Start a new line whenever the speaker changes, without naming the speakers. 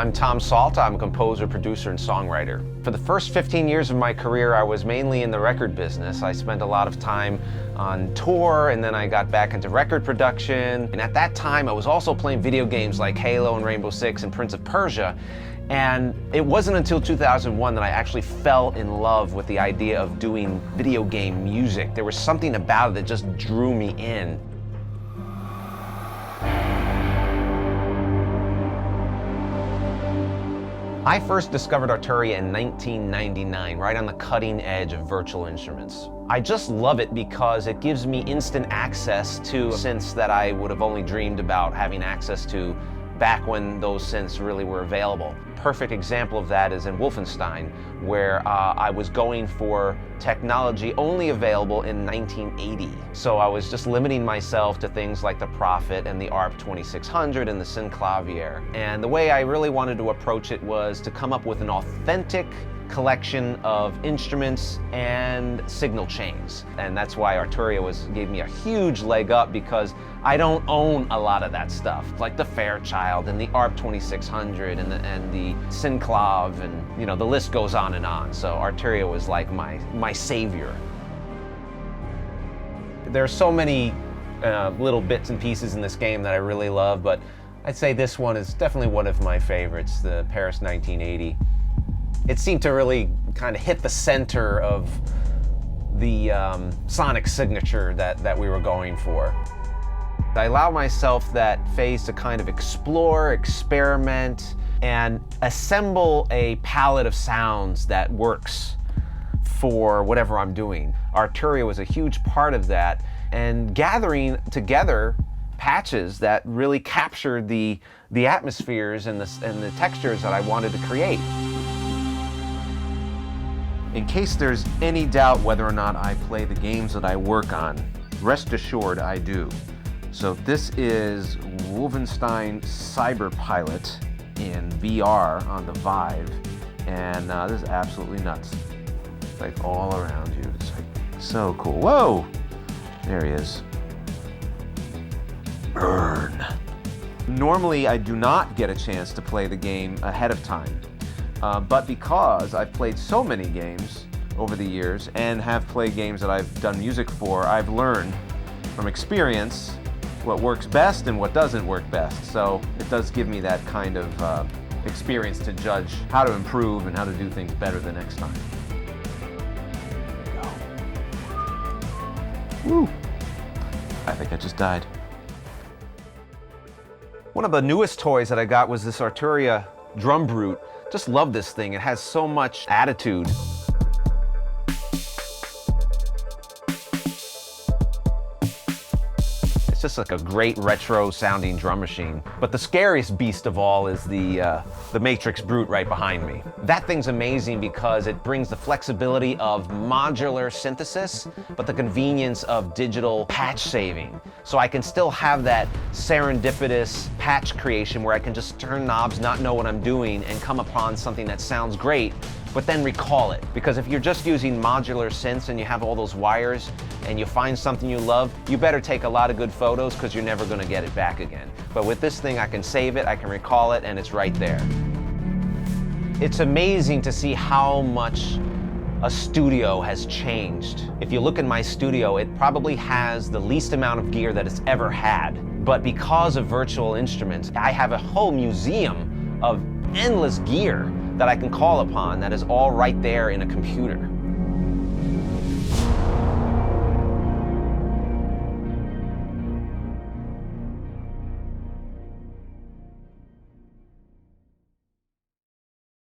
I'm Tom Salta. I'm a composer, producer, and songwriter. For the first 15 years of my career, I was mainly in the record business. I spent a lot of time on tour, and then I got back into record production. And at that time, I was also playing video games like Halo and Rainbow Six and Prince of Persia. And it wasn't until 2001 that I actually fell in love with the idea of doing video game music. There was something about it that just drew me in. I first discovered Arturia in 1999, right on the cutting edge of virtual instruments. I just love it because it gives me instant access to synths that I would have only dreamed about having access to back when those synths really were available. Perfect example of that is in Wolfenstein, where I was going for technology only available in 1980. So I was just limiting myself to things like the Prophet and the ARP 2600 and the Synclavier. And the way I really wanted to approach it was to come up with an authentic collection of instruments and signal chains. And that's why Arturia gave me a huge leg up, because I don't own a lot of that stuff, like the Fairchild and the ARP 2600 and the Synclav, and the list goes on and on. So Arturia was like my savior. There are so many little bits and pieces in this game that I really love, but I'd say this one is definitely one of my favorites, the Paris 1980. It seemed to really kind of hit the center of the sonic signature that we were going for. I allowed myself that phase to kind of explore, experiment, and assemble a palette of sounds that works for whatever I'm doing. Arturia was a huge part of that, and gathering together patches that really captured the atmospheres and the textures that I wanted to create. In case there's any doubt whether or not I play the games that I work on, rest assured I do. So this is Wolfenstein Cyberpilot in VR on the Vive, and this is absolutely nuts. It's like all around you. It's like so cool. Whoa! There he is. Burn. Normally I do not get a chance to play the game ahead of time. But because I've played so many games over the years and have played games that I've done music for, I've learned from experience what works best and what doesn't work best. So it does give me that kind of experience to judge how to improve and how to do things better the next time. There we go. Woo! I think I just died. One of the newest toys that I got was this Arturia Drum Brute. Just love this thing. It has so much attitude. It's just like a great retro sounding drum machine. But the scariest beast of all is the Matrix Brute right behind me. That thing's amazing because it brings the flexibility of modular synthesis, but the convenience of digital patch saving. So I can still have that serendipitous patch creation where I can just turn knobs, not know what I'm doing, and come upon something that sounds great, but then recall it. Because if you're just using modular synths and you have all those wires and you find something you love, you better take a lot of good photos because you're never going to get it back again. But with this thing, I can save it, I can recall it, and it's right there. It's amazing to see how much a studio has changed. If you look in my studio, it probably has the least amount of gear that it's ever had. But because of virtual instruments, I have a whole museum of endless gear that I can call upon that is all right there in a computer.